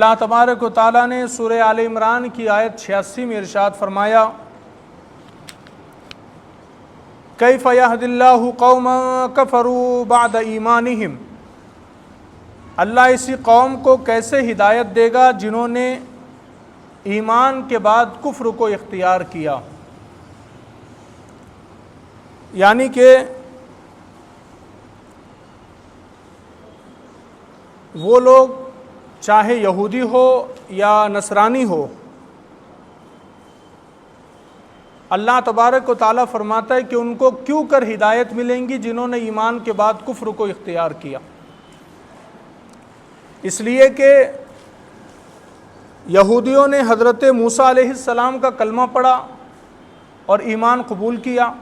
اللہ تبارک و تعالیٰ نے سورہ آل عمران کی آیت 86 میں ارشاد فرمایا کیف یہدی اللہ قوما کفروا بعد ایمانہم، اللہ اسی قوم کو کیسے ہدایت دے گا جنہوں نے ایمان کے بعد کفر کو اختیار کیا۔ یعنی کہ وہ لوگ چاہے یہودی ہو یا نصرانی ہو، اللہ تبارک و تعالیٰ فرماتا ہے کہ ان کو کیوں کر ہدایت ملیں گی جنہوں نے ایمان کے بعد کفر کو اختیار کیا۔ اس لیے کہ یہودیوں نے حضرت موسیٰ علیہ السلام کا کلمہ پڑھا اور ایمان قبول کیا،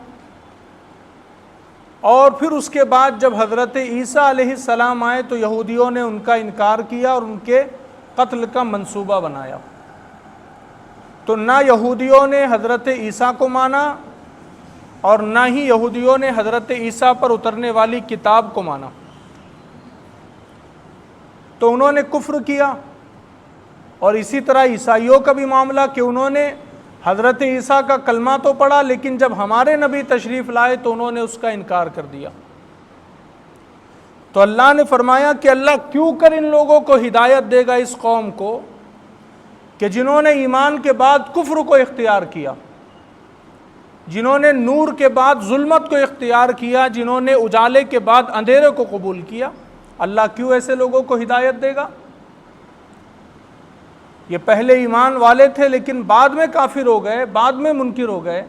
اور پھر اس کے بعد جب حضرت عیسیٰ علیہ السلام آئے تو یہودیوں نے ان کا انکار کیا اور ان کے قتل کا منصوبہ بنایا۔ تو نہ یہودیوں نے حضرت عیسیٰ کو مانا اور نہ ہی یہودیوں نے حضرت عیسیٰ پر اترنے والی کتاب کو مانا، تو انہوں نے کفر کیا۔ اور اسی طرح عیسائیوں کا بھی معاملہ کہ انہوں نے حضرت عیسیٰ کا کلمہ تو پڑھا، لیکن جب ہمارے نبی تشریف لائے تو انہوں نے اس کا انکار کر دیا۔ تو اللہ نے فرمایا کہ اللہ کیوں کر ان لوگوں کو ہدایت دے گا، اس قوم کو کہ جنہوں نے ایمان کے بعد کفر کو اختیار کیا، جنہوں نے نور کے بعد ظلمت کو اختیار کیا، جنہوں نے اجالے کے بعد اندھیرے کو قبول کیا، اللہ کیوں ایسے لوگوں کو ہدایت دے گا؟ یہ پہلے ایمان والے تھے لیکن بعد میں کافر ہو گئے، بعد میں منکر ہو گئے۔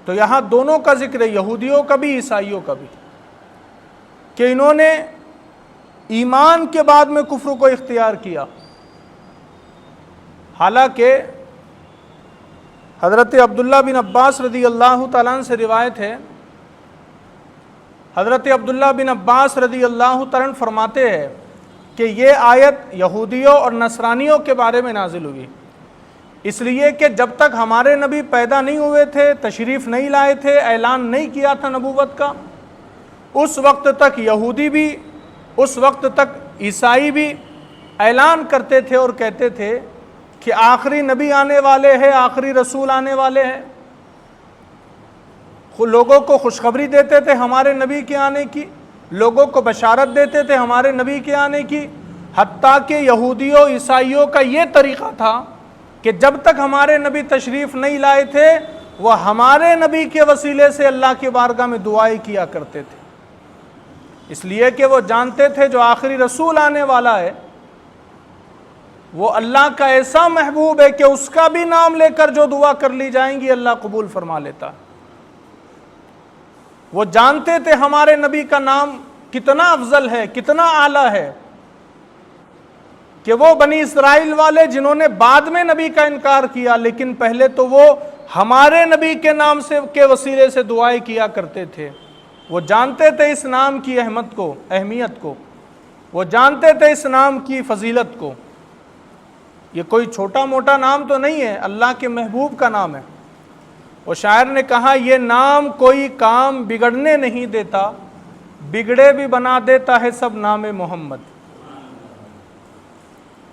تو یہاں دونوں کا ذکر ہے، یہودیوں کا بھی عیسائیوں کا بھی، کہ انہوں نے ایمان کے بعد میں کفر کو اختیار کیا۔ حالانکہ حضرت عبداللہ بن عباس رضی اللہ تعالیٰ عنہ سے روایت ہے، حضرت عبداللہ بن عباس رضی اللہ تعالیٰ عنہ فرماتے ہیں کہ یہ آیت یہودیوں اور نصرانیوں کے بارے میں نازل ہوئی، اس لیے کہ جب تک ہمارے نبی پیدا نہیں ہوئے تھے، تشریف نہیں لائے تھے، اعلان نہیں کیا تھا نبوت کا، اس وقت تک یہودی بھی، اس وقت تک عیسائی بھی اعلان کرتے تھے اور کہتے تھے کہ آخری نبی آنے والے ہیں، آخری رسول آنے والے ہیں، لوگوں کو خوشخبری دیتے تھے ہمارے نبی کے آنے کی، لوگوں کو بشارت دیتے تھے ہمارے نبی کے آنے کی۔ حتیٰ کہ یہودیوں عیسائیوں کا یہ طریقہ تھا کہ جب تک ہمارے نبی تشریف نہیں لائے تھے وہ ہمارے نبی کے وسیلے سے اللہ کی بارگاہ میں دعائیں کیا کرتے تھے، اس لیے کہ وہ جانتے تھے جو آخری رسول آنے والا ہے وہ اللہ کا ایسا محبوب ہے کہ اس کا بھی نام لے کر جو دعا کر لی جائیں گی اللہ قبول فرما لیتا ہے۔ وہ جانتے تھے ہمارے نبی کا نام کتنا افضل ہے، کتنا اعلیٰ ہے، کہ وہ بنی اسرائیل والے جنہوں نے بعد میں نبی کا انکار کیا، لیکن پہلے تو وہ ہمارے نبی کے نام سے کے وسیلے سے دعائیں کیا کرتے تھے۔ وہ جانتے تھے اس نام کی اہمیت کو، وہ جانتے تھے اس نام کی فضیلت کو۔ یہ کوئی چھوٹا موٹا نام تو نہیں ہے، اللہ کے محبوب کا نام ہے۔ اور شاعر نے کہا یہ نام کوئی کام بگڑنے نہیں دیتا، بگڑے بھی بنا دیتا ہے سب نام محمد۔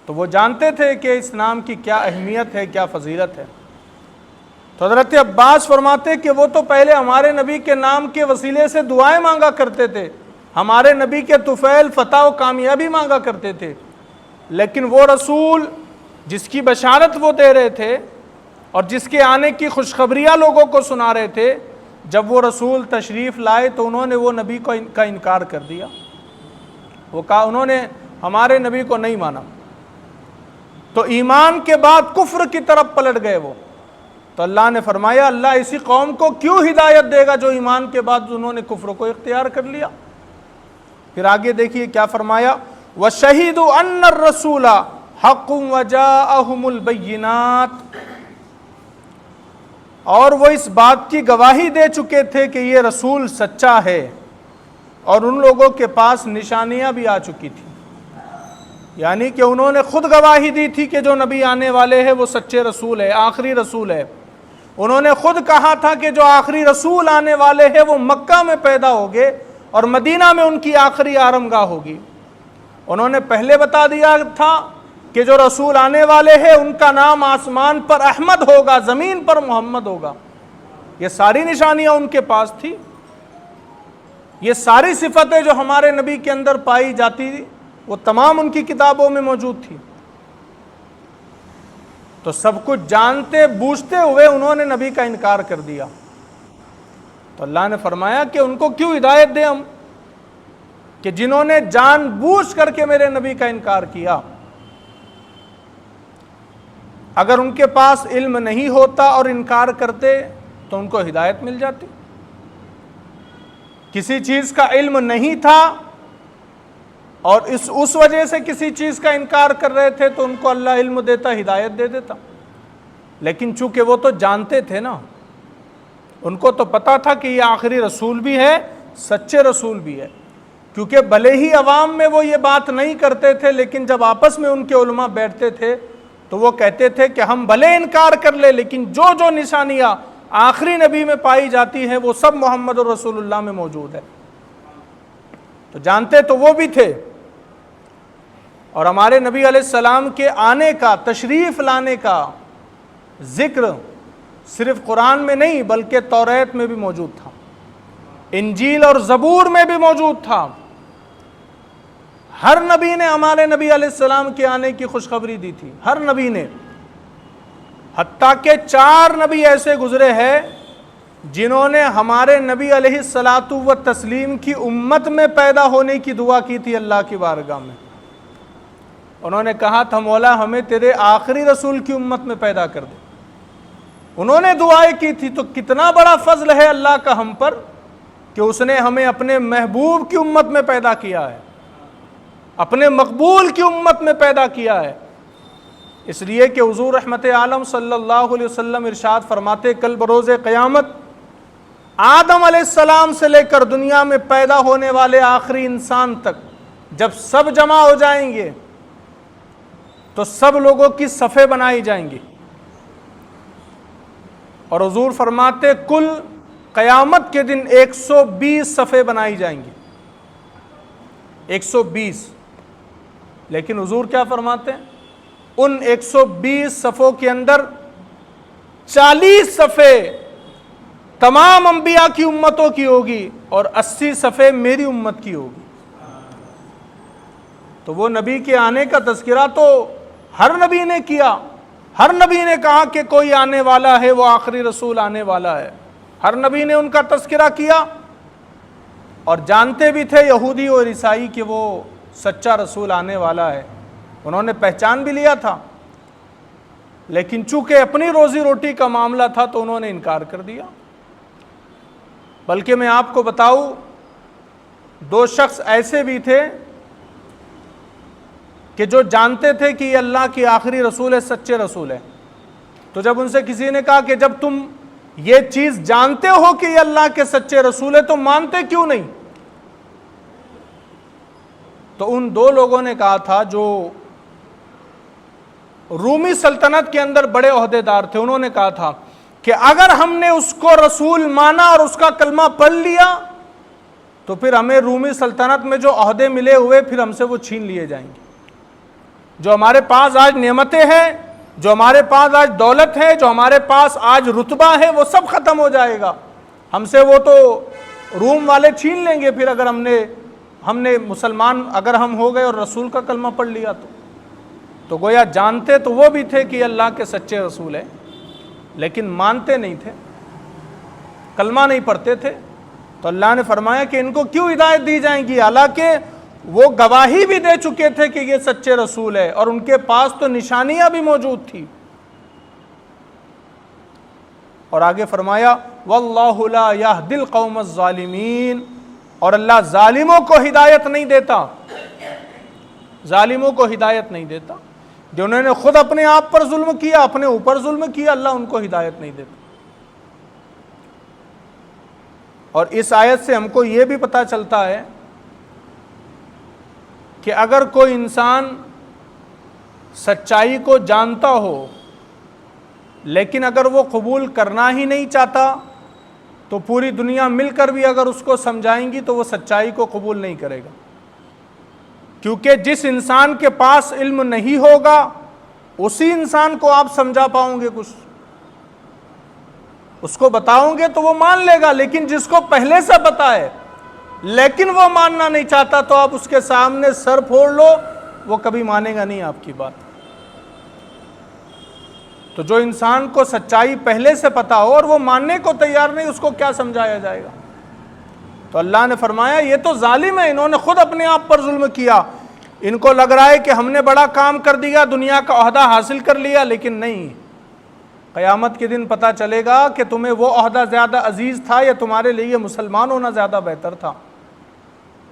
تو وہ جانتے تھے کہ اس نام کی کیا اہمیت ہے، کیا فضیلت ہے۔ تو حضرت عباس فرماتے کہ وہ تو پہلے ہمارے نبی کے نام کے وسیلے سے دعائیں مانگا کرتے تھے، ہمارے نبی کے طفیل، فتح و کامیابی مانگا کرتے تھے، لیکن وہ رسول جس کی بشارت وہ دے رہے تھے اور جس کے آنے کی خوشخبریاں لوگوں کو سنا رہے تھے، جب وہ رسول تشریف لائے تو انہوں نے وہ نبی کا انکار کر دیا، وہ کہا انہوں نے ہمارے نبی کو نہیں مانا، تو ایمان کے بعد کفر کی طرف پلٹ گئے وہ۔ تو اللہ نے فرمایا اللہ اسی قوم کو کیوں ہدایت دے گا جو ایمان کے بعد انہوں نے کفر کو اختیار کر لیا۔ پھر آگے دیکھیے کیا فرمایا، وَشَهِدُوا أَنَّ الرَّسُولَ حَقٌّ وَجَاءَهُمُ الْبَيِّنَاتُ، اور وہ اس بات کی گواہی دے چکے تھے کہ یہ رسول سچا ہے اور ان لوگوں کے پاس نشانیاں بھی آ چکی تھیں، یعنی کہ انہوں نے خود گواہی دی تھی کہ جو نبی آنے والے ہیں وہ سچے رسول ہے، آخری رسول ہے۔ انہوں نے خود کہا تھا کہ جو آخری رسول آنے والے ہیں وہ مکہ میں پیدا ہوگے اور مدینہ میں ان کی آخری آرمگاہ ہوگی۔ انہوں نے پہلے بتا دیا تھا کہ جو رسول آنے والے ہیں ان کا نام آسمان پر احمد ہوگا، زمین پر محمد ہوگا۔ یہ ساری نشانیاں ان کے پاس تھی، یہ ساری صفتیں جو ہمارے نبی کے اندر پائی جاتی وہ تمام ان کی کتابوں میں موجود تھی۔ تو سب کچھ جانتے بوجھتے ہوئے انہوں نے نبی کا انکار کر دیا۔ تو اللہ نے فرمایا کہ ان کو کیوں ہدایت دیں ہم کہ جنہوں نے جان بوجھ کر کے میرے نبی کا انکار کیا۔ اگر ان کے پاس علم نہیں ہوتا اور انکار کرتے تو ان کو ہدایت مل جاتی۔ کسی چیز کا علم نہیں تھا اور اس وجہ سے کسی چیز کا انکار کر رہے تھے تو ان کو اللہ علم دیتا، ہدایت دے دیتا۔ لیکن چونکہ وہ تو جانتے تھے نا، ان کو تو پتا تھا کہ یہ آخری رسول بھی ہے، سچے رسول بھی ہے، کیونکہ بھلے ہی عوام میں وہ یہ بات نہیں کرتے تھے، لیکن جب آپس میں ان کے علماء بیٹھتے تھے تو وہ کہتے تھے کہ ہم بھلے انکار کر لیں لیکن جو جو نشانیاں آخری نبی میں پائی جاتی ہیں وہ سب محمد رسول اللہ میں موجود ہے۔ تو جانتے تو وہ بھی تھے، اور ہمارے نبی علیہ السلام کے آنے کا، تشریف لانے کا ذکر صرف قرآن میں نہیں بلکہ توریت میں بھی موجود تھا، انجیل اور زبور میں بھی موجود تھا۔ ہر نبی نے ہمارے نبی علیہ السلام کے آنے کی خوشخبری دی تھی، ہر نبی نے، حتیٰ کہ 4 نبی ایسے گزرے ہیں جنہوں نے ہمارے نبی علیہ الصلاۃ والتسلیم کی امت میں پیدا ہونے کی دعا کی تھی اللہ کی بارگاہ میں۔ انہوں نے کہا تھا مولا ہمیں تیرے آخری رسول کی امت میں پیدا کر دے، انہوں نے دعائیں کی تھی۔ تو کتنا بڑا فضل ہے اللہ کا ہم پر کہ اس نے ہمیں اپنے محبوب کی امت میں پیدا کیا ہے، اپنے مقبول کی امت میں پیدا کیا ہے۔ اس لیے کہ حضور رحمت عالم صلی اللہ علیہ وسلم ارشاد فرماتے کل بروز قیامت آدم علیہ السلام سے لے کر دنیا میں پیدا ہونے والے آخری انسان تک جب سب جمع ہو جائیں گے تو سب لوگوں کی صفیں بنائی جائیں گی، اور حضور فرماتے کل قیامت کے دن 120 صفیں بنائی جائیں گی، 120۔ لیکن حضور کیا فرماتے ہیں؟ ان 120 صفوں کے اندر 40 صفیں تمام انبیاء کی امتوں کی ہوگی اور 80 صفیں میری امت کی ہوگی۔ تو وہ نبی کے آنے کا تذکرہ تو ہر نبی نے کیا، ہر نبی نے کہا کہ کوئی آنے والا ہے، وہ آخری رسول آنے والا ہے، ہر نبی نے ان کا تذکرہ کیا، اور جانتے بھی تھے یہودی اور عیسائی کہ وہ سچا رسول آنے والا ہے، انہوں نے پہچان بھی لیا تھا، لیکن چونکہ اپنی روزی روٹی کا معاملہ تھا تو انہوں نے انکار کر دیا۔ بلکہ میں آپ کو بتاؤں 2 شخص ایسے بھی تھے کہ جو جانتے تھے کہ یہ اللہ کی آخری رسول ہے، سچے رسول ہے، تو جب ان سے کسی نے کہا کہ جب تم یہ چیز جانتے ہو کہ یہ اللہ کے سچے رسول ہے تو مانتے کیوں نہیں؟ تو ان 2 لوگوں نے کہا تھا جو رومی سلطنت کے اندر بڑے عہدیدار تھے، انہوں نے کہا تھا کہ اگر ہم نے اس کو رسول مانا اور اس کا کلمہ پڑھ لیا تو پھر ہمیں رومی سلطنت میں جو عہدے ملے ہوئے پھر ہم سے وہ چھین لیے جائیں گے، جو ہمارے پاس آج نعمتیں ہیں، جو ہمارے پاس آج دولت ہے، جو ہمارے پاس آج رتبہ ہے، وہ سب ختم ہو جائے گا، ہم سے وہ تو روم والے چھین لیں گے پھر اگر ہم نے مسلمان اگر ہم ہو گئے اور رسول کا کلمہ پڑھ لیا تو گویا جانتے تو وہ بھی تھے کہ اللہ کے سچے رسول ہے، لیکن مانتے نہیں تھے، کلمہ نہیں پڑھتے تھے۔ تو اللہ نے فرمایا کہ ان کو کیوں ہدایت دی جائیں گی، حالانکہ وہ گواہی بھی دے چکے تھے کہ یہ سچے رسول ہے اور ان کے پاس تو نشانیاں بھی موجود تھی۔ اور آگے فرمایا واللہ لا یہدی القوم الظالمین، اور اللہ ظالموں کو ہدایت نہیں دیتا، ظالموں کو ہدایت نہیں دیتا، جنہوں نے خود اپنے آپ پر ظلم کیا، اپنے اوپر ظلم کیا، اللہ ان کو ہدایت نہیں دیتا۔ اور اس آیت سے ہم کو یہ بھی پتہ چلتا ہے کہ اگر کوئی انسان سچائی کو جانتا ہو لیکن اگر وہ قبول کرنا ہی نہیں چاہتا تو پوری دنیا مل کر بھی اگر اس کو سمجھائیں گی تو وہ سچائی کو قبول نہیں کرے گا۔ کیونکہ جس انسان کے پاس علم نہیں ہوگا اسی انسان کو آپ سمجھا پاؤں گے، کچھ اس کو بتاؤں گے تو وہ مان لے گا، لیکن جس کو پہلے سے پتا ہے لیکن وہ ماننا نہیں چاہتا تو آپ اس کے سامنے سر پھوڑ لو، وہ کبھی مانے گا نہیں آپ کی بات۔ تو جو انسان کو سچائی پہلے سے پتا ہو اور وہ ماننے کو تیار نہیں، اس کو کیا سمجھایا جائے گا؟ تو اللہ نے فرمایا یہ تو ظالم ہے، انہوں نے خود اپنے آپ پر ظلم کیا، ان کو لگ رہا ہے کہ ہم نے بڑا کام کر دیا، دنیا کا عہدہ حاصل کر لیا، لیکن نہیں، قیامت کے دن پتہ چلے گا کہ تمہیں وہ عہدہ زیادہ عزیز تھا یا تمہارے لیے مسلمان ہونا زیادہ بہتر تھا۔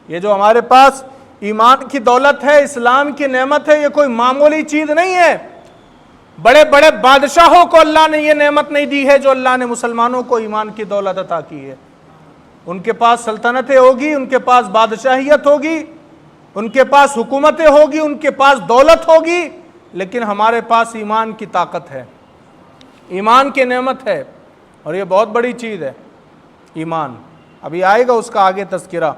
یہ جو ہمارے پاس ایمان کی دولت ہے، اسلام کی نعمت ہے، یہ کوئی معمولی چیز نہیں ہے۔ بڑے بڑے بادشاہوں کو اللہ نے یہ نعمت نہیں دی ہے جو اللہ نے مسلمانوں کو ایمان کی دولت عطا کی ہے۔ ان کے پاس سلطنتیں ہوگی، ان کے پاس بادشاہیت ہوگی، ان کے پاس حکومتیں ہوگی، ان کے پاس دولت ہوگی، لیکن ہمارے پاس ایمان کی طاقت ہے، ایمان کی نعمت ہے، اور یہ بہت بڑی چیز ہے ایمان۔ ابھی آئے گا اس کا آگے تذکرہ۔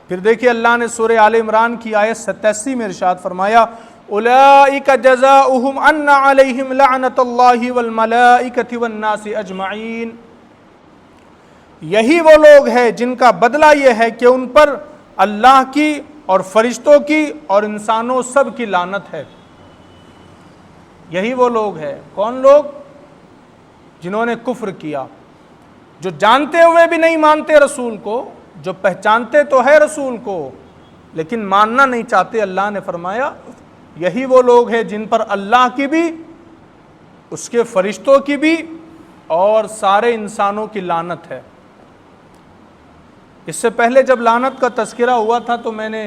پھر دیکھیے اللہ نے سورہ آل عمران کی آیت 87 میں ارشاد فرمایا اولئک جزاؤہم ان علیہم لعنت اللہ والملائکۃ والناس اجمعین، یہی وہ لوگ ہیں جن کا بدلہ یہ ہے کہ ان پر اللہ کی اور فرشتوں کی اور انسانوں سب کی لعنت ہے۔ یہی وہ لوگ ہیں، کون لوگ؟ جنہوں نے کفر کیا، جو جانتے ہوئے بھی نہیں مانتے رسول کو، جو پہچانتے تو ہے رسول کو لیکن ماننا نہیں چاہتے۔ اللہ نے فرمایا یہی وہ لوگ ہیں جن پر اللہ کی بھی، اس کے فرشتوں کی بھی اور سارے انسانوں کی لعنت ہے۔ اس سے پہلے جب لعنت کا تذکرہ ہوا تھا تو میں نے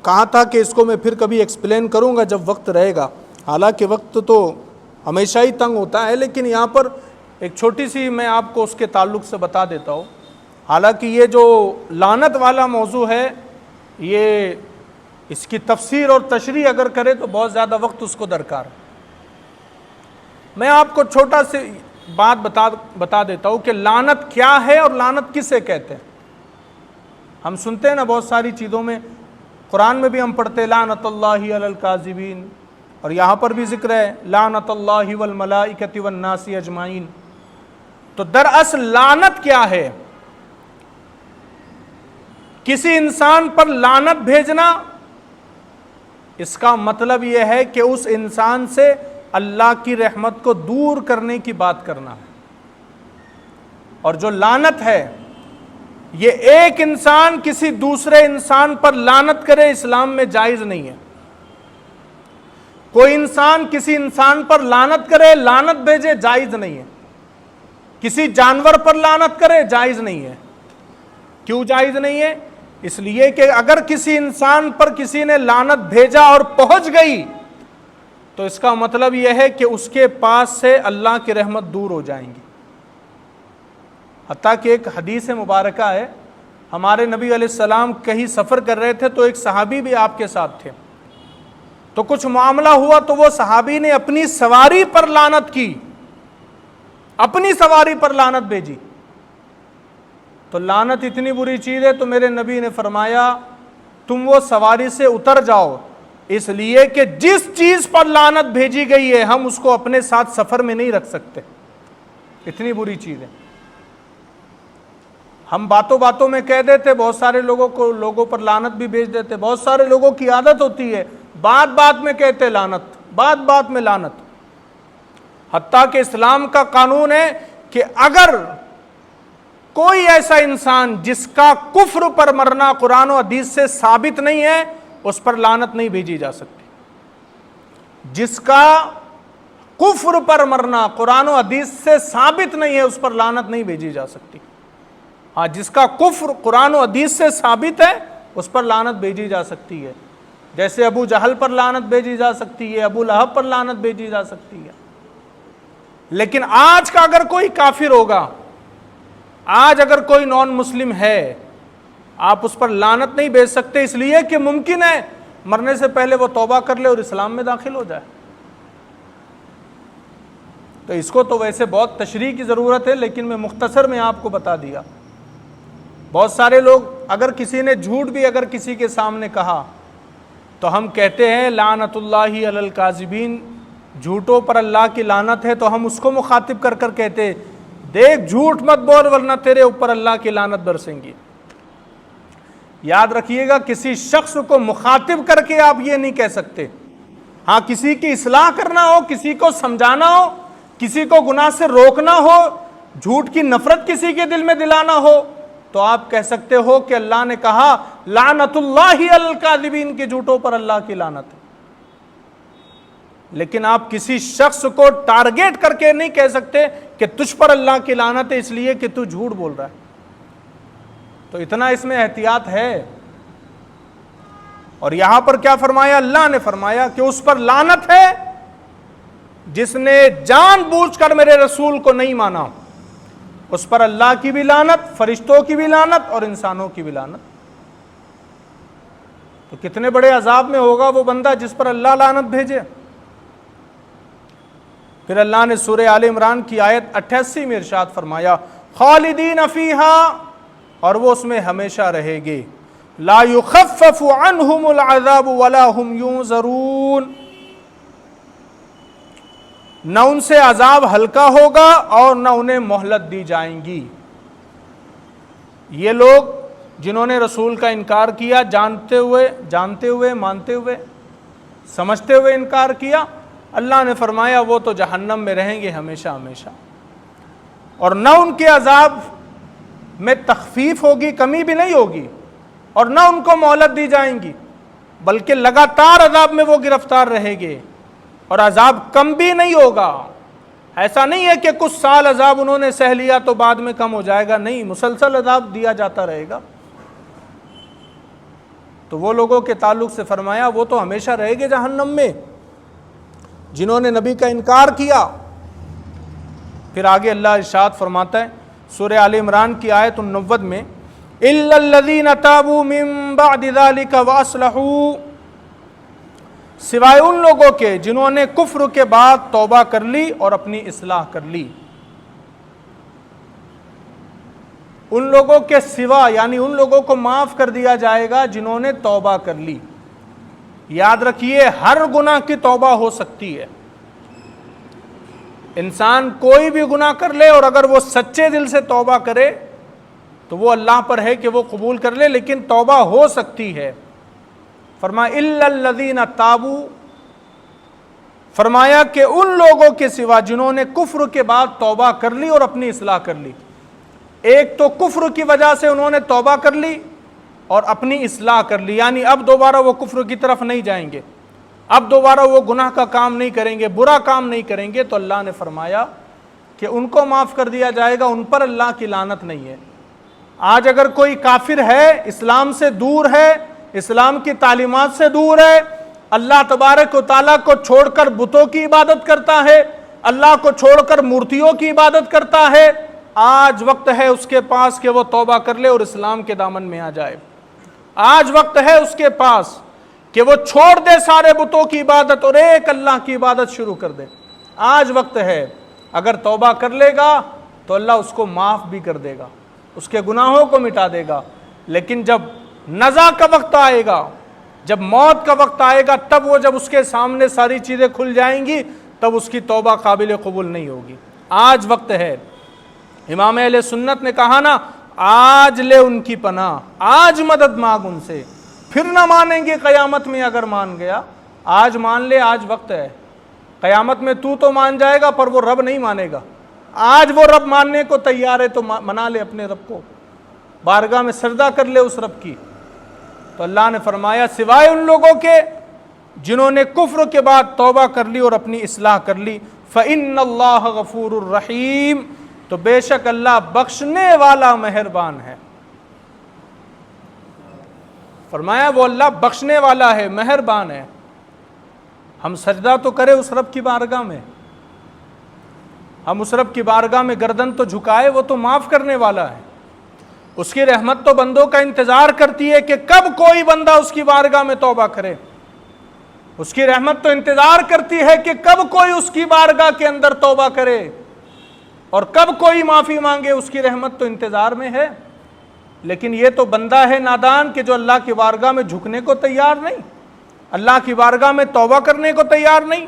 کہا تھا کہ اس کو میں پھر کبھی ایکسپلین کروں گا جب وقت رہے گا، حالانکہ وقت تو ہمیشہ ہی تنگ ہوتا ہے، لیکن یہاں پر ایک چھوٹی سی میں آپ کو اس کے تعلق سے بتا دیتا ہوں۔ حالانکہ یہ جو لعنت والا موضوع ہے، یہ اس کی تفسیر اور تشریح اگر کرے تو بہت زیادہ وقت اس کو درکار ہے۔ میں آپ کو چھوٹا سی بات بتا دیتا ہوں کہ لعنت کیا ہے اور لعنت کسے کہتے ہیں۔ ہم سنتے ہیں نا بہت ساری چیزوں میں، قرآن میں بھی ہم پڑھتے ہیں لعنت اللہ علی الکاذبین، اور یہاں پر بھی ذکر ہے لعنت اللہ والملائکۃ والناس اجمعین۔ تو دراصل لعنت کیا ہے؟ کسی انسان پر لعنت بھیجنا، اس کا مطلب یہ ہے کہ اس انسان سے اللہ کی رحمت کو دور کرنے کی بات کرنا ہے۔ اور جو لعنت ہے، یہ ایک انسان کسی دوسرے انسان پر لعنت کرے، اسلام میں جائز نہیں ہے۔ کوئی انسان کسی انسان پر لعنت کرے، لعنت بھیجے، جائز نہیں ہے۔ کسی جانور پر لعنت کرے، جائز نہیں ہے۔ کیوں جائز نہیں ہے؟ اس لیے کہ اگر کسی انسان پر کسی نے لعنت بھیجا اور پہنچ گئی تو اس کا مطلب یہ ہے کہ اس کے پاس سے اللہ کی رحمت دور ہو جائیں گی۔ حتیٰ کہ ایک حدیث مبارکہ ہے، ہمارے نبی علیہ السلام کہیں سفر کر رہے تھے تو ایک صحابی بھی آپ کے ساتھ تھے، تو کچھ معاملہ ہوا تو وہ صحابی نے اپنی سواری پر لعنت کی، اپنی سواری پر لعنت بھیجی۔ تو لعنت اتنی بری چیز ہے تو میرے نبی نے فرمایا تم وہ سواری سے اتر جاؤ، اس لیے کہ جس چیز پر لعنت بھیجی گئی ہے ہم اس کو اپنے ساتھ سفر میں نہیں رکھ سکتے، اتنی بری چیز ہے۔ ہم باتوں باتوں میں کہہ دیتے، بہت سارے لوگوں پر لعنت بھی بھیج دیتے۔ بہت سارے لوگوں کی عادت ہوتی ہے بات بات میں کہتے لعنت، بات بات میں لعنت۔ حتیٰ کہ اسلام کا قانون ہے کہ اگر کوئی ایسا انسان جس کا کفر پر مرنا قرآن و حدیث سے ثابت نہیں ہے، اس پر لعنت نہیں بھیجی جا سکتی۔ جس کا کفر پر مرنا قرآن و حدیث سے ثابت نہیں ہے، اس پر لعنت نہیں بھیجی جا سکتی۔ ہاں، جس کا کفر قرآن و حدیث سے ثابت ہے اس پر لعنت بھیجی جا سکتی ہے، جیسے ابو جہل پر لعنت بھیجی جا سکتی ہے، ابو لہب پر لعنت بھیجی جا سکتی ہے۔ لیکن آج کا اگر کوئی کافر ہوگا، آج اگر کوئی نان مسلم ہے، آپ اس پر لعنت نہیں بھیج سکتے، اس لیے کہ ممکن ہے مرنے سے پہلے وہ توبہ کر لے اور اسلام میں داخل ہو جائے۔ تو اس کو تو ویسے بہت تشریح کی ضرورت ہے، لیکن میں مختصر میں آپ کو بتا دیا۔ بہت سارے لوگ، اگر کسی نے جھوٹ بھی اگر کسی کے سامنے کہا تو ہم کہتے ہیں لعنت اللہ علی الکاذبین، جھوٹوں پر اللہ کی لعنت ہے، تو ہم اس کو مخاطب کر کر کہتے دیکھ جھوٹ مت بول ورنہ تیرے اوپر اللہ کی لعنت برسیں گی۔ یاد رکھیے گا، کسی شخص کو مخاطب کر کے آپ یہ نہیں کہہ سکتے۔ ہاں کسی کی اصلاح کرنا ہو، کسی کو سمجھانا ہو، کسی کو گناہ سے روکنا ہو، جھوٹ کی نفرت کسی کے دل میں دلانا ہو، تو آپ کہہ سکتے ہو کہ اللہ نے کہا لعنت اللہ علی الکاذبین، کے جھوٹوں پر اللہ کی لعنت ہے۔ لیکن آپ کسی شخص کو ٹارگیٹ کر کے نہیں کہہ سکتے کہ تجھ پر اللہ کی لعنت ہے اس لیے کہ تو جھوٹ بول رہا ہے۔ تو اتنا اس میں احتیاط ہے۔ اور یہاں پر کیا فرمایا؟ اللہ نے فرمایا کہ اس پر لعنت ہے جس نے جان بوجھ کر میرے رسول کو نہیں مانا، اس پر اللہ کی بھی لعنت، فرشتوں کی بھی لعنت اور انسانوں کی بھی لعنت۔ تو کتنے بڑے عذاب میں ہوگا وہ بندہ جس پر اللہ لعنت بھیجے۔ پھر اللہ نے سورہ آل عمران کی آیت 88 میں ارشاد فرمایا خالدین فیہا، اور وہ اس میں ہمیشہ رہے گے، لا یخفف عنہم العذاب ولا ہم ینظرون، نہ ان سے عذاب ہلکا ہوگا اور نہ انہیں مہلت دی جائیں گی۔ یہ لوگ جنہوں نے رسول کا انکار کیا، جانتے ہوئے مانتے ہوئے سمجھتے ہوئے انکار کیا، اللہ نے فرمایا وہ تو جہنم میں رہیں گے ہمیشہ ہمیشہ، اور نہ ان کے عذاب میں تخفیف ہوگی، کمی بھی نہیں ہوگی، اور نہ ان کو مہلت دی جائیں گی، بلکہ لگاتار عذاب میں وہ گرفتار رہیں گے، اور عذاب کم بھی نہیں ہوگا۔ ایسا نہیں ہے کہ کچھ سال عذاب انہوں نے سہ لیا تو بعد میں کم ہو جائے گا، نہیں، مسلسل عذاب دیا جاتا رہے گا۔ تو وہ لوگوں کے تعلق سے فرمایا وہ تو ہمیشہ رہے گے جہنم میں جنہوں نے نبی کا انکار کیا۔ پھر آگے اللہ ارشاد فرماتا ہے سورہ آل عمران کی آیت 90 میں الا الذین تابوا من بعد ذلک واصلحوا، سوائے ان لوگوں کے جنہوں نے کفر کے بعد توبہ کر لی اور اپنی اصلاح کر لی۔ ان لوگوں کے سوا یعنی ان لوگوں کو معاف کر دیا جائے گا جنہوں نے توبہ کر لی۔ یاد رکھیے ہر گناہ کی توبہ ہو سکتی ہے، انسان کوئی بھی گناہ کر لے اور اگر وہ سچے دل سے توبہ کرے تو وہ اللہ پر ہے کہ وہ قبول کر لے، لیکن توبہ ہو سکتی ہے۔ فرمایا الا الذین تابوا، فرمایا کہ ان لوگوں کے سوا جنہوں نے کفر کے بعد توبہ کر لی اور اپنی اصلاح کر لی۔ ایک تو کفر کی وجہ سے انہوں نے توبہ کر لی اور اپنی اصلاح کر لی، یعنی اب دوبارہ وہ کفر کی طرف نہیں جائیں گے، اب دوبارہ وہ گناہ کا کام نہیں کریں گے، برا کام نہیں کریں گے، تو اللہ نے فرمایا کہ ان کو معاف کر دیا جائے گا، ان پر اللہ کی لعنت نہیں ہے۔ آج اگر کوئی کافر ہے، اسلام سے دور ہے، اسلام کی تعلیمات سے دور ہے، اللہ تبارک و تعالیٰ کو چھوڑ کر بتوں کی عبادت کرتا ہے، اللہ کو چھوڑ کر مورتیوں کی عبادت کرتا ہے، آج وقت ہے اس کے پاس کہ وہ توبہ کر لے اور اسلام کے دامن میں آ جائے۔ آج وقت ہے اس کے پاس کہ وہ چھوڑ دے سارے بتوں کی عبادت اور ایک اللہ کی عبادت شروع کر دے۔ آج وقت ہے، اگر توبہ کر لے گا تو اللہ اس کو معاف بھی کر دے گا، اس کے گناہوں کو مٹا دے گا۔ لیکن جب نزا کا وقت آئے گا، جب موت کا وقت آئے گا، تب وہ جب اس کے سامنے ساری چیزیں کھل جائیں گی تب اس کی توبہ قابل قبول نہیں ہوگی۔ آج وقت ہے۔ امام اہل سنت نے کہا نا، آج لے ان کی پناہ، آج مدد مانگ ان سے، پھر نہ مانیں گے قیامت میں اگر مان گیا۔ آج مان لے، آج وقت ہے۔ قیامت میں تو مان جائے گا پر وہ رب نہیں مانے گا۔ آج وہ رب ماننے کو تیار ہے تو منا لے اپنے رب کو، بارگاہ میں سجدہ کر لے اس رب کی۔ تو اللہ نے فرمایا سوائے ان لوگوں کے جنہوں نے کفر کے بعد توبہ کر لی اور اپنی اصلاح کر لی، فَإِنَّ اللَّهَ غَفُورٌ رَحِيمٌ، تو بے شک اللہ بخشنے والا مہربان ہے۔ فرمایا وہ اللہ بخشنے والا ہے، مہربان ہے۔ ہم سجدہ تو کرے اس رب کی بارگاہ میں، ہم اس رب کی بارگاہ میں گردن تو جھکائے، وہ تو معاف کرنے والا ہے۔ اس کی رحمت تو بندوں کا انتظار کرتی ہے کہ کب کوئی بندہ اس کی بارگاہ میں توبہ کرے۔ اس کی رحمت تو انتظار کرتی ہے کہ کب کوئی اس کی بارگاہ کے اندر توبہ کرے اور کب کوئی معافی مانگے، اس کی رحمت تو انتظار میں ہے۔ لیکن یہ تو بندہ ہے نادان کہ جو اللہ کی بارگاہ میں جھکنے کو تیار نہیں۔ اللہ کی بارگاہ میں توبہ کرنے کو تیار نہیں،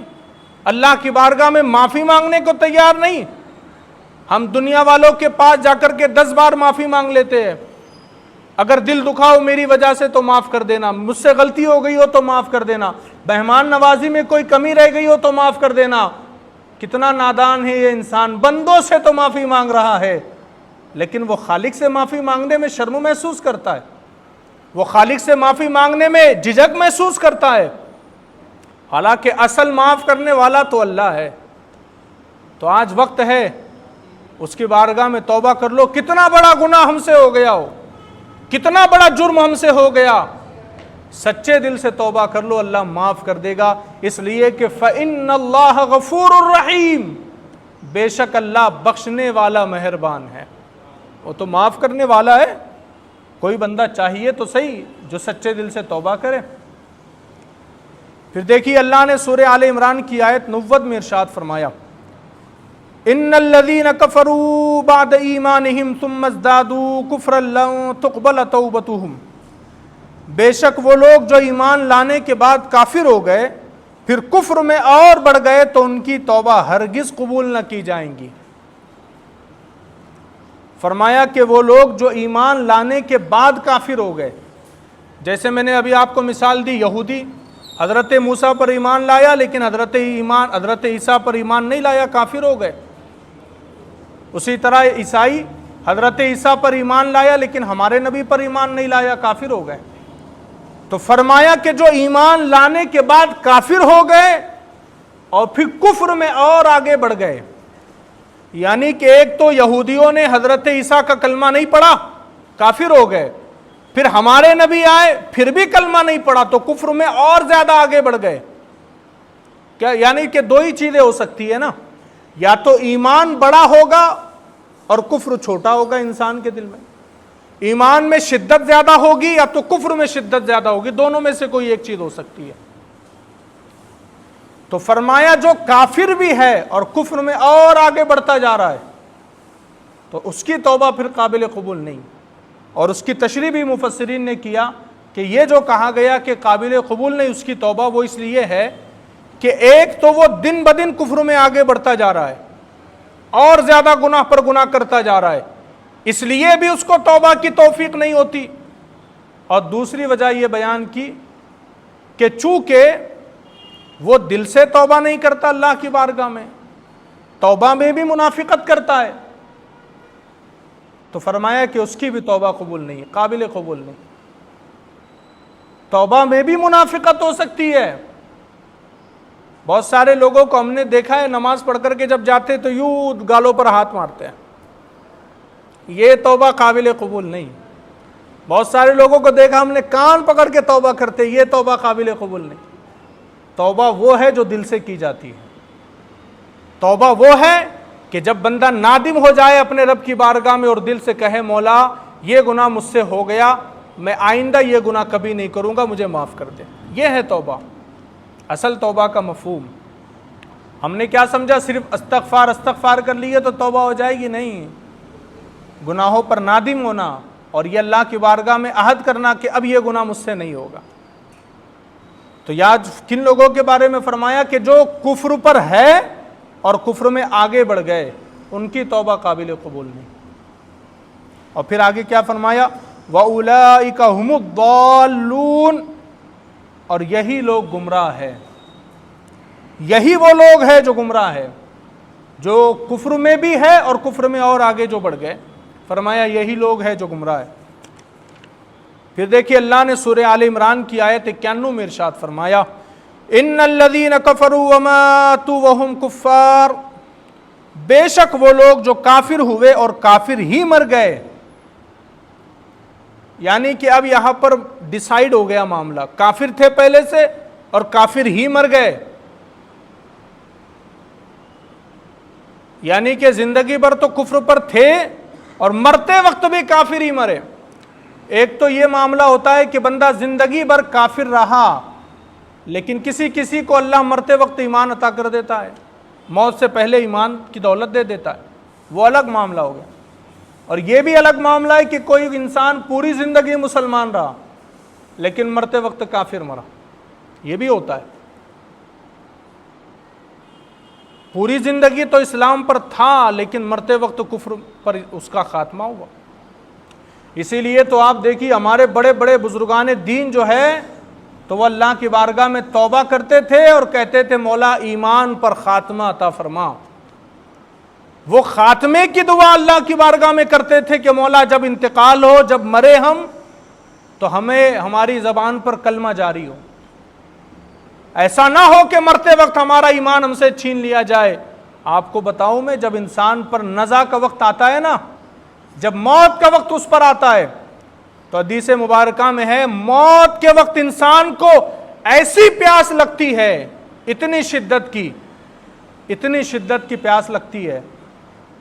اللہ کی بارگاہ میں معافی مانگنے کو تیار نہیں۔ ہم دنیا والوں کے پاس جا کر کے 10 بار معافی مانگ لیتے ہیں، اگر دل دکھا ہو میری وجہ سے تو معاف کر دینا، مجھ سے غلطی ہو گئی ہو تو معاف کر دینا، مہمان نوازی میں کوئی کمی رہ گئی ہو تو معاف کر دینا۔ کتنا نادان ہے یہ انسان، بندوں سے تو معافی مانگ رہا ہے لیکن وہ خالق سے معافی مانگنے میں شرم محسوس کرتا ہے، وہ خالق سے معافی مانگنے میں جھجک محسوس کرتا ہے، حالانکہ اصل معاف کرنے والا تو اللہ ہے۔ تو آج وقت ہے اس کی بارگاہ میں توبہ کر لو، کتنا بڑا گناہ ہم سے ہو گیا ہو، کتنا بڑا جرم ہم سے ہو گیا، سچے دل سے توبہ کر لو، اللہ معاف کر دے گا، اس لیے کہ فَإِنَّ اللَّهَ غَفُورٌ الرحیم، بے شک اللہ بخشنے والا مہربان ہے، وہ تو معاف کرنے والا ہے۔ کوئی بندہ چاہیے تو صحیح جو سچے دل سے توبہ کرے۔ پھر دیکھیے اللہ نے سورہ آل عمران کی آیت 90 میں ارشاد فرمایا، ان الذين كفروا بعد ایمانهم ثم ازدادوا كفرا لن تقبل توبتهم، بے شک وہ لوگ جو ایمان لانے کے بعد کافر ہو گئے پھر کفر میں اور بڑھ گئے تو ان کی توبہ ہرگز قبول نہ کی جائیں گی۔ فرمایا کہ وہ لوگ جو ایمان لانے کے بعد کافر ہو گئے، جیسے میں نے ابھی آپ کو مثال دی، یہودی حضرت موسیٰ پر ایمان لایا لیکن حضرت عیسیٰ پر ایمان نہیں لایا، کافر ہو گئے۔ اسی طرح عیسائی حضرت عیسیٰ پر ایمان لایا لیکن ہمارے نبی پر ایمان نہیں لایا، کافر ہو گئے۔ تو فرمایا کہ جو ایمان لانے کے بعد کافر ہو گئے اور پھر کفر میں اور آگے بڑھ گئے، یعنی کہ ایک تو یہودیوں نے حضرت عیسیٰ کا کلمہ نہیں پڑھا، کافر ہو گئے، پھر ہمارے نبی آئے پھر بھی کلمہ نہیں پڑھا تو کفر میں اور زیادہ آگے بڑھ گئے۔ کیا یعنی کہ دو ہی چیزیں ہو سکتی ہے نا، یا تو ایمان بڑا ہوگا اور کفر چھوٹا ہوگا انسان کے دل میں، ایمان میں شدت زیادہ ہوگی یا تو کفر میں شدت زیادہ ہوگی، دونوں میں سے کوئی ایک چیز ہو سکتی ہے۔ تو فرمایا جو کافر بھی ہے اور کفر میں اور آگے بڑھتا جا رہا ہے تو اس کی توبہ پھر قابل قبول نہیں، اور اس کی تشریح بھی مفسرین نے کیا کہ یہ جو کہا گیا کہ قابل قبول نہیں اس کی توبہ، وہ اس لیے ہے کہ ایک تو وہ دن بدن کفر میں آگے بڑھتا جا رہا ہے اور زیادہ گناہ پر گناہ کرتا جا رہا ہے، اس لیے بھی اس کو توبہ کی توفیق نہیں ہوتی، اور دوسری وجہ یہ بیان کی کہ چونکہ وہ دل سے توبہ نہیں کرتا اللہ کی بارگاہ میں، توبہ میں بھی منافقت کرتا ہے، تو فرمایا کہ اس کی بھی توبہ قبول نہیں ہے، قابل قبول نہیں۔ توبہ میں بھی منافقت ہو سکتی ہے، بہت سارے لوگوں کو ہم نے دیکھا ہے نماز پڑھ کر کے جب جاتے تو یوں گالوں پر ہاتھ مارتے ہیں، یہ توبہ قابل قبول نہیں۔ بہت سارے لوگوں کو دیکھا ہم نے کان پکڑ کے توبہ کرتے، یہ توبہ قابل قبول نہیں۔ توبہ وہ ہے جو دل سے کی جاتی ہے، توبہ وہ ہے کہ جب بندہ نادم ہو جائے اپنے رب کی بارگاہ میں اور دل سے کہے مولا یہ گناہ مجھ سے ہو گیا، میں آئندہ یہ گناہ کبھی نہیں کروں گا، مجھے معاف کر دے، یہ ہے توبہ، اصل توبہ کا مفہوم۔ ہم نے کیا سمجھا صرف استغفار کر لیے تو توبہ ہو جائے گی؟ نہیں، گناہوں پر نادم ہونا اور یہ اللہ کی بارگاہ میں عہد کرنا کہ اب یہ گناہ مجھ سے نہیں ہوگا۔ تو یاد کن لوگوں کے بارے میں فرمایا کہ جو کفر پر ہے اور کفر میں آگے بڑھ گئے ان کی توبہ قابل قبول نہیں۔ اور پھر آگے کیا فرمایا، وَأُولَئِكَ هُمُ الضَّالُّونَ، اور یہی لوگ گمراہ ہیں، یہی وہ لوگ ہیں جو گمراہ ہے، جو کفر میں بھی ہے اور کفر میں اور آگے جو بڑھ گئے، فرمایا یہی لوگ ہیں جو گمراہ ہے۔ پھر دیکھیے اللہ نے سورہ آل عمران کی آیت 91 میں ارشاد فرمایا، ان الذین کفروا وماتوا وهم کفار، بے شک وہ لوگ جو کافر ہوئے اور کافر ہی مر گئے، یعنی کہ اب یہاں پر ڈیسائیڈ ہو گیا معاملہ، کافر تھے پہلے سے اور کافر ہی مر گئے، یعنی کہ زندگی بھر تو کفر پر تھے اور مرتے وقت بھی کافر ہی مرے۔ ایک تو یہ معاملہ ہوتا ہے کہ بندہ زندگی بھر کافر رہا لیکن کسی کو اللہ مرتے وقت ایمان عطا کر دیتا ہے، موت سے پہلے ایمان کی دولت دے دیتا ہے، وہ الگ معاملہ ہو گیا۔ اور یہ بھی الگ معاملہ ہے کہ کوئی انسان پوری زندگی مسلمان رہا لیکن مرتے وقت کافر مرا، یہ بھی ہوتا ہے. پوری زندگی تو اسلام پر تھا لیکن مرتے وقت کفر پر اس کا خاتمہ ہوا. اسی لیے تو آپ دیکھیے ہمارے بڑے بڑے بزرگان دین جو ہے تو وہ اللہ کی بارگاہ میں توبہ کرتے تھے اور کہتے تھے مولا ایمان پر خاتمہ عطا فرما. وہ خاتمے کی دعا اللہ کی بارگاہ میں کرتے تھے کہ مولا جب انتقال ہو، جب مرے ہم، تو ہمیں ہماری زبان پر کلمہ جاری ہو. ایسا نہ ہو کہ مرتے وقت ہمارا ایمان ہم سے چھین لیا جائے. آپ کو بتاؤں میں، جب انسان پر نزع کا وقت آتا ہے نا، جب موت کا وقت اس پر آتا ہے، تو حدیث مبارکہ میں ہے موت کے وقت انسان کو ایسی پیاس لگتی ہے، اتنی شدت کی پیاس لگتی ہے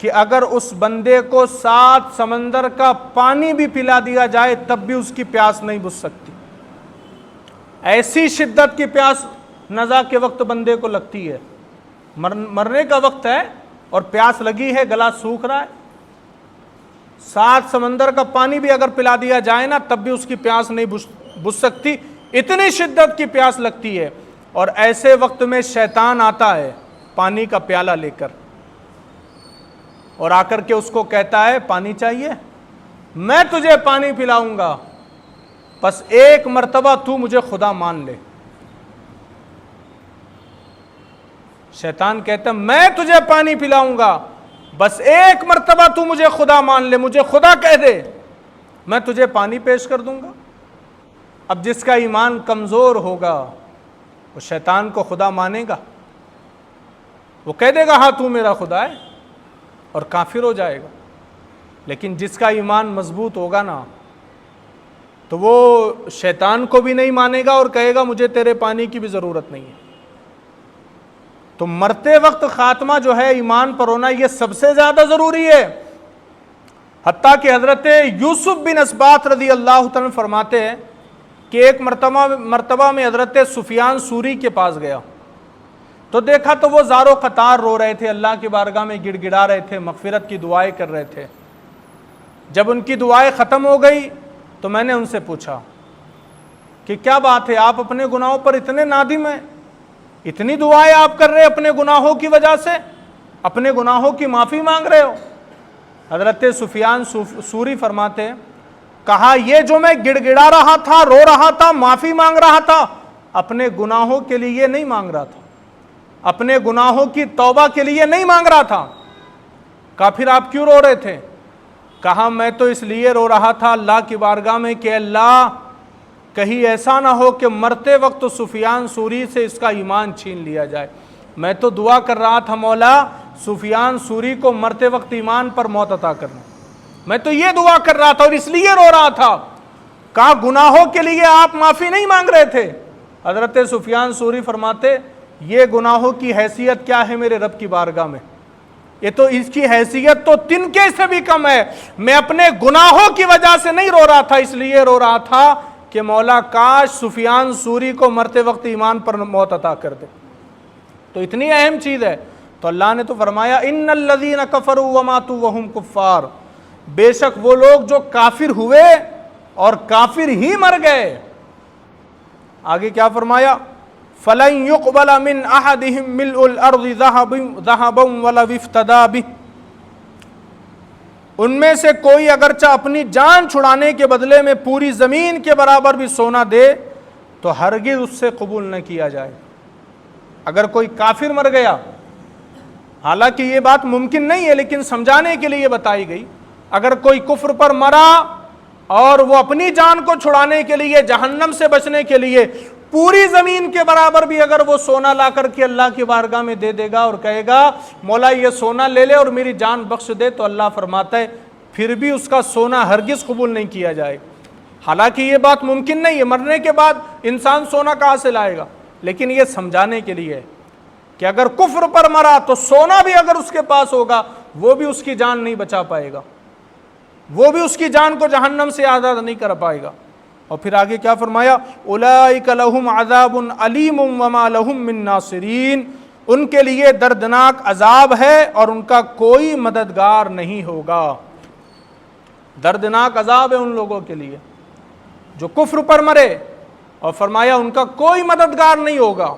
کہ اگر اس بندے کو 7 سمندر کا پانی بھی پلا دیا جائے تب بھی اس کی پیاس نہیں بجھ سکتی. ایسی شدت کی پیاس نزع کے وقت بندے کو لگتی ہے. مرنے کا وقت ہے اور پیاس لگی ہے، گلا سوکھ رہا ہے، 7 سمندر کا پانی بھی اگر پلا دیا جائے نا تب بھی اس کی پیاس نہیں بجھ سکتی، اتنی شدت کی پیاس لگتی ہے. اور ایسے وقت میں شیطان آتا ہے پانی کا پیالہ لے کر اور آ کر کے اس کو کہتا ہے پانی چاہیے، میں تجھے پانی پلاؤں گا، بس ایک مرتبہ تو مجھے خدا مان لے. شیطان کہتا ہے میں تجھے پانی پلاؤں گا، بس ایک مرتبہ تو مجھے خدا مان لے، مجھے خدا کہہ دے، میں تجھے پانی پیش کر دوں گا. اب جس کا ایمان کمزور ہوگا وہ شیطان کو خدا مانے گا، وہ کہہ دے گا ہاں تو میرا خدا ہے اور کافر ہو جائے گا. لیکن جس کا ایمان مضبوط ہوگا نا تو وہ شیطان کو بھی نہیں مانے گا اور کہے گا مجھے تیرے پانی کی بھی ضرورت نہیں ہے. تو مرتے وقت خاتمہ جو ہے ایمان پر ہونا یہ سب سے زیادہ ضروری ہے. حتیٰ کہ حضرت یوسف بن اسباط رضی اللہ تعالیٰ فرماتے ہیں کہ ایک مرتبہ میں حضرت سفیان ثوری کے پاس گیا تو دیکھا تو وہ زار و قطار رو رہے تھے، اللہ کی بارگاہ میں گڑ گڑا رہے تھے، مغفرت کی دعائیں کر رہے تھے. جب ان کی دعائیں ختم ہو گئی تو میں نے ان سے پوچھا کہ کیا بات ہے، آپ اپنے گناہوں پر اتنے نادم ہیں، اتنی دعائیں آپ کر رہے ہیں اپنے گناہوں کی وجہ سے، اپنے گناہوں کی معافی مانگ رہے ہو؟ حضرت سفیان ثوری فرماتے ہیں کہا یہ جو میں گڑ گڑا رہا تھا، رو رہا تھا، معافی مانگ رہا تھا، اپنے گناہوں کے لیے نہیں مانگ رہا تھا، اپنے گناہوں کی توبہ کے لیے نہیں مانگ رہا تھا. کہا پھر آپ کیوں رو رہے تھے؟ کہا میں تو اس لیے رو رہا تھا اللہ کی بارگاہ میں کہ اللہ کہیں ایسا نہ ہو کہ مرتے وقت سفیان ثوری سے اس کا ایمان چھین لیا جائے. میں تو دعا کر رہا تھا مولا سفیان ثوری کو مرتے وقت ایمان پر موت عطا کرنا، میں تو یہ دعا کر رہا تھا اور اس لیے رو رہا تھا. کہا گناہوں کے لیے آپ معافی نہیں مانگ رہے تھے؟ حضرت سفیان ثوری فرماتے یہ گناہوں کی حیثیت کیا ہے میرے رب کی بارگاہ میں، یہ تو اس کی حیثیت تو تنکے سے بھی کم ہے. میں اپنے گناہوں کی وجہ سے نہیں رو رہا تھا، اس لیے رو رہا تھا کہ مولا کاش سفیان ثوری کو مرتے وقت ایمان پر موت عطا کر دے. تو اتنی اہم چیز ہے. تو اللہ نے تو فرمایا ان الذین کفروا وماتوا وهم کفار، بے شک وہ لوگ جو کافر ہوئے اور کافر ہی مر گئے. آگے کیا فرمایا؟ فَلَن يُقْبَلَ مِنْ أَحَدِهِمْ مِلْءُ الْأَرْضِ ذَهَبًا وَلَوِ افْتَدَىٰ بِهِ، ان میں سے کوئی اگرچہ اپنی جان چھڑانے کے بدلے میں پوری زمین کے برابر بھی سونا دے تو ہرگز اس سے قبول نہ کیا جائے. اگر کوئی کافر مر گیا، حالانکہ یہ بات ممکن نہیں ہے لیکن سمجھانے کے لیے بتائی گئی، اگر کوئی کفر پر مرا اور وہ اپنی جان کو چھڑانے کے لیے، جہنم سے بچنے کے لیے پوری زمین کے برابر بھی اگر وہ سونا لا کر کے اللہ کی بارگاہ میں دے دے گا اور کہے گا مولا یہ سونا لے لے اور میری جان بخش دے، تو اللہ فرماتا ہے پھر بھی اس کا سونا ہرگز قبول نہیں کیا جائے. حالانکہ یہ بات ممکن نہیں ہے، مرنے کے بعد انسان سونا کہاں سے لائے گا، لیکن یہ سمجھانے کے لیے کہ اگر کفر پر مرا تو سونا بھی اگر اس کے پاس ہوگا وہ بھی اس کی جان نہیں بچا پائے گا، وہ بھی اس کی جان کو جہنم سے آزاد نہیں کر پائے گا. اور پھر آگے کیا فرمایا؟ اولئک لہم عذاب علیم وما لہم من ناصرین، ان کے لیے دردناک عذاب ہے اور ان کا کوئی مددگار نہیں ہوگا. دردناک عذاب ہے ان لوگوں کے لیے جو کفر پر مرے اور فرمایا ان کا کوئی مددگار نہیں ہوگا،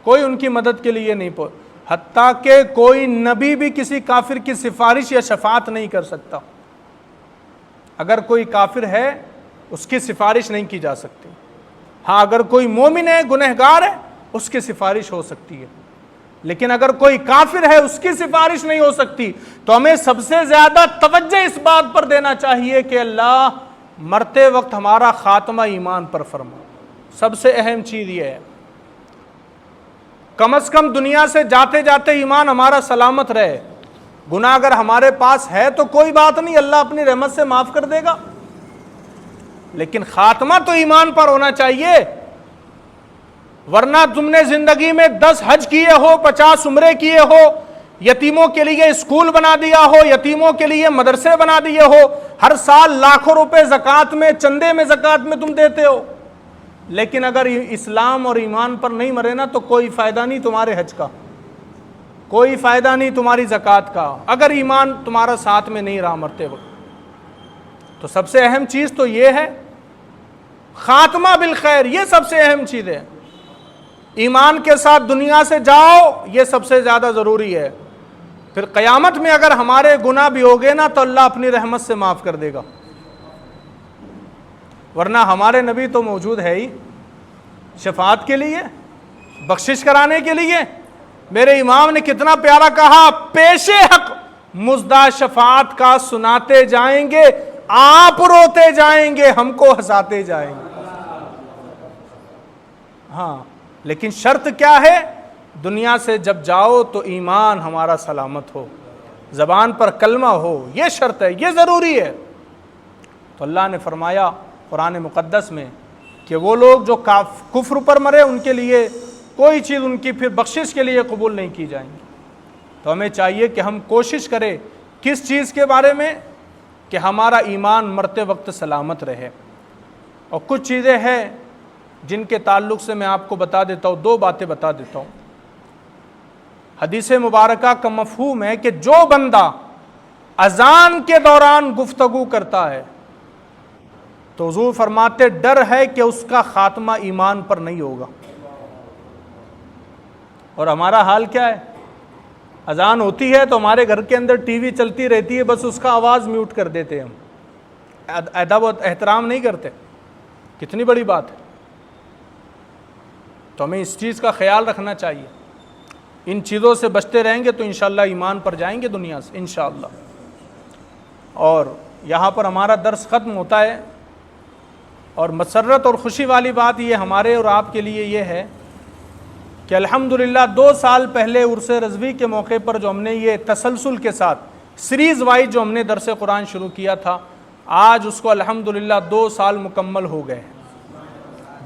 کوئی ان کی مدد کے لیے نہیں پہنچ، حتیٰ کہ کوئی نبی بھی کسی کافر کی سفارش یا شفاعت نہیں کر سکتا۔ اگر کوئی کافر ہے اس کی سفارش نہیں کی جا سکتی، ہاں اگر کوئی مومن ہے گنہگار ہے اس کی سفارش ہو سکتی ہے، لیکن اگر کوئی کافر ہے اس کی سفارش نہیں ہو سکتی۔ تو ہمیں سب سے زیادہ توجہ اس بات پر دینا چاہیے کہ اللہ مرتے وقت ہمارا خاتمہ ایمان پر فرما۔ سب سے اہم چیز یہ ہے کم از کم دنیا سے جاتے جاتے ایمان ہمارا سلامت رہے۔ گناہ اگر ہمارے پاس ہے تو کوئی بات نہیں، اللہ اپنی رحمت سے معاف کر دے گا، لیکن خاتمہ تو ایمان پر ہونا چاہیے، ورنہ تم نے زندگی میں 10 حج کیے ہو، 50 عمرے کیے ہو، یتیموں کے لیے اسکول بنا دیا ہو، یتیموں کے لیے مدرسے بنا دیے ہو، ہر سال لاکھوں روپے زکوٰۃ میں، چندے میں، زکوٰۃ میں تم دیتے ہو، لیکن اگر اسلام اور ایمان پر نہیں مرے نا تو کوئی فائدہ نہیں تمہارے حج کا، کوئی فائدہ نہیں تمہاری زکوٰۃ کا، اگر ایمان تمہارا ساتھ میں نہیں رہا مرتے وقت۔ تو سب سے اہم چیز تو یہ ہے خاتمہ بالخیر، یہ سب سے اہم چیز ہے۔ ایمان کے ساتھ دنیا سے جاؤ، یہ سب سے زیادہ ضروری ہے۔ پھر قیامت میں اگر ہمارے گناہ بھی ہو گئے نا تو اللہ اپنی رحمت سے معاف کر دے گا، ورنہ ہمارے نبی تو موجود ہے ہی شفاعت کے لیے، بخشش کرانے کے لیے۔ میرے امام نے کتنا پیارا کہا، پیش حق مزدہ شفاعت کا سناتے جائیں گے، آپ روتے جائیں گے، ہم کو ہنساتے جائیں گے۔ ہاں لیکن شرط کیا ہے؟ دنیا سے جب جاؤ تو ایمان ہمارا سلامت ہو، زبان پر کلمہ ہو، یہ شرط ہے، یہ ضروری ہے۔ تو اللہ نے فرمایا قرآن مقدس میں کہ وہ لوگ جو کفر پر مرے ان کے لیے کوئی چیز ان کی پھر بخشش کے لیے قبول نہیں کی جائیں گی۔ تو ہمیں چاہیے کہ ہم کوشش کریں کس چیز کے بارے میں کہ ہمارا ایمان مرتے وقت سلامت رہے۔ اور کچھ چیزیں ہیں جن کے تعلق سے میں آپ کو بتا دیتا ہوں، 2 باتیں بتا دیتا ہوں۔ حدیث مبارکہ کا مفہوم ہے کہ جو بندہ اذان کے دوران گفتگو کرتا ہے تو حضور فرماتے ڈر ہے کہ اس کا خاتمہ ایمان پر نہیں ہوگا۔ اور ہمارا حال کیا ہے؟ اذان ہوتی ہے تو ہمارے گھر کے اندر ٹی وی چلتی رہتی ہے، بس اس کا آواز میوٹ کر دیتے ہم، ادب و احترام نہیں کرتے۔ کتنی بڑی بات ہے۔ تو ہمیں اس چیز کا خیال رکھنا چاہیے، ان چیزوں سے بچتے رہیں گے تو انشاءاللہ ایمان پر جائیں گے دنیا سے انشاءاللہ۔ اور یہاں پر ہمارا درس ختم ہوتا ہے، اور مسرت اور خوشی والی بات یہ ہمارے اور آپ کے لیے یہ ہے کہ الحمدللہ 2 سال پہلے عرس رضوی کے موقع پر جو ہم نے یہ تسلسل کے ساتھ سیریز وائز جو ہم نے درس قرآن شروع کیا تھا، آج اس کو الحمدللہ 2 سال مکمل ہو گئے۔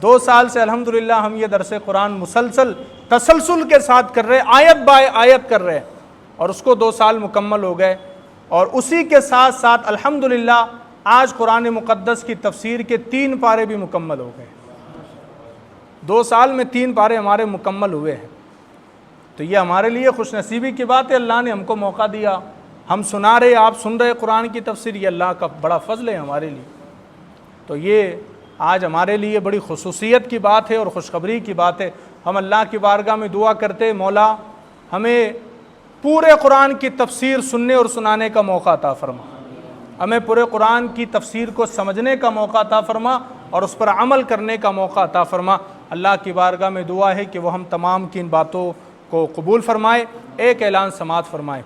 2 سال سے الحمدللہ ہم یہ درس قرآن مسلسل تسلسل کے ساتھ کر رہے، آیت بائے آیت کر رہے، اور اس کو 2 سال مکمل ہو گئے۔ اور اسی کے ساتھ ساتھ الحمدللہ آج قرآن مقدس کی تفسیر کے 3 پارے بھی مکمل ہو گئے۔ 2 سال میں 3 پارے ہمارے مکمل ہوئے ہیں۔ تو یہ ہمارے لیے خوش نصیبی کی بات ہے، اللہ نے ہم کو موقع دیا، ہم سنا رہے، آپ سن رہے قرآن کی تفسیر، یہ اللہ کا بڑا فضل ہے ہمارے لیے۔ تو یہ آج ہمارے لیے بڑی خصوصیت کی بات ہے اور خوشخبری کی بات ہے۔ ہم اللہ کی بارگاہ میں دعا کرتے، مولا ہمیں پورے قرآن کی تفسیر سننے اور سنانے کا موقع عطا فرما، ہمیں پورے قرآن کی تفسیر کو سمجھنے کا موقع عطا فرما اور اس پر عمل کرنے کا موقع عطا فرما۔ اللہ کی بارگاہ میں دعا ہے کہ وہ ہم تمام کی ان باتوں کو قبول فرمائے۔ ایک اعلان سماعت فرمائے۔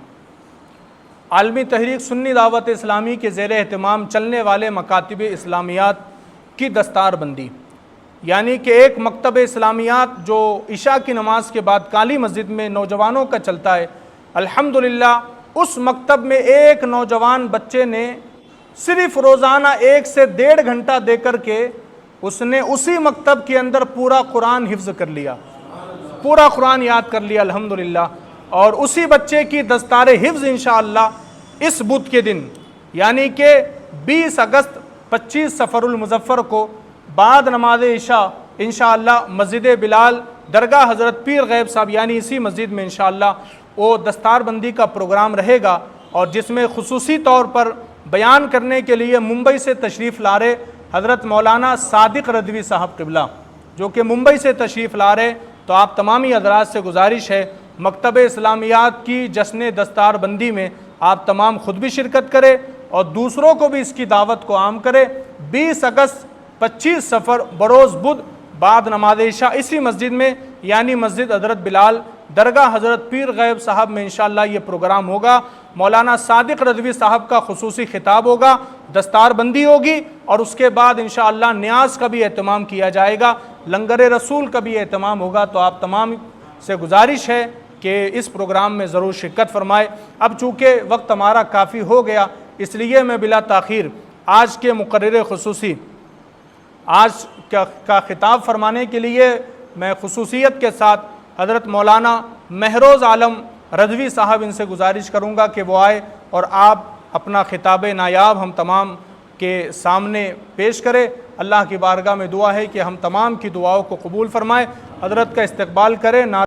عالمی تحریک سنی دعوت اسلامی کے زیر اہتمام چلنے والے مکاتب اسلامیات کی دستار بندی، یعنی کہ ایک مکتب اسلامیات جو عشاء کی نماز کے بعد کالی مسجد میں نوجوانوں کا چلتا ہے، الحمدللہ اس مکتب میں ایک نوجوان بچے نے صرف روزانہ 1 سے 1.5 گھنٹہ دے کر کے اس نے اسی مکتب کے اندر پورا قرآن حفظ کر لیا، پورا قرآن یاد کر لیا الحمدللہ۔ اور اسی بچے کی دستار حفظ انشاءاللہ اس بدھ کے دن یعنی کہ 20 اگست 25 سفر المظفر کو بعد نماز عشاء انشاءاللہ مسجد بلال درگاہ حضرت پیر غیب صاحب یعنی اسی مسجد میں انشاءاللہ وہ دستار بندی کا پروگرام رہے گا، اور جس میں خصوصی طور پر بیان کرنے کے لیے ممبئی سے تشریف لا رہے حضرت مولانا صادق رضوی صاحب قبلہ جو کہ ممبئی سے تشریف لا رہے، تو آپ تمامی حضرات سے گزارش ہے مکتب اسلامیات کی جشن دستار بندی میں آپ تمام خود بھی شرکت کرے اور دوسروں کو بھی اس کی دعوت کو عام کرے۔ 20 اگست 25 سفر بروز بدھ بعد نماز عشاء اسی مسجد میں یعنی مسجد حضرت بلال درگاہ حضرت پیر غیب صاحب میں انشاءاللہ یہ پروگرام ہوگا۔ مولانا صادق رضوی صاحب کا خصوصی خطاب ہوگا، دستار بندی ہوگی اور اس کے بعد انشاءاللہ نیاز کا بھی اہتمام کیا جائے گا، لنگر رسول کا بھی اہتمام ہوگا۔ تو آپ تمام سے گزارش ہے کہ اس پروگرام میں ضرور شرکت فرمائے۔ اب چونکہ وقت ہمارا کافی ہو گیا اس لیے میں بلا تاخیر آج کے مقرر خصوصی آج کا خطاب فرمانے کے لیے میں خصوصیت کے ساتھ حضرت مولانا مہروز عالم رضوی صاحب ان سے گزارش کروں گا کہ وہ آئے اور آپ اپنا خطاب نایاب ہم تمام کے سامنے پیش کرے۔ اللہ کی بارگاہ میں دعا ہے کہ ہم تمام کی دعاؤں کو قبول فرمائے، حضرت کا استقبال کرے۔